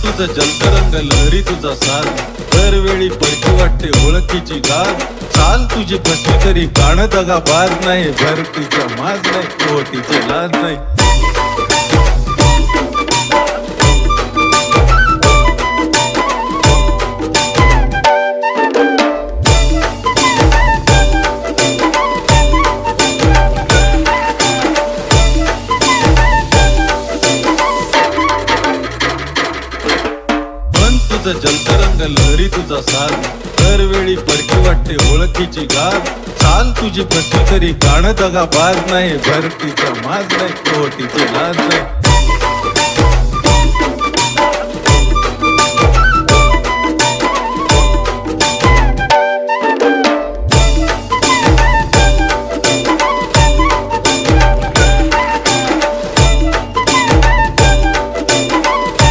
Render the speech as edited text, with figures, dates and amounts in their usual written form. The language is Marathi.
तुझं जलतरंग लहरी तुझा साथ, दरवेळी परकी वाटते ओळखीची गाठ. चाल तुझी फसली तरी कान दगा बाज नाही, भरतीचा माज नाही, ओटीची लाज नाही. तुझं जलतरंग लहरी तुझा साथ, दरवेळी परकी वाटते ओळखीची गाठ. चाल तुझी फसली तरी कान दगा बाज नाही, भरतीचा माज नाही, ओटीची लाज नाही.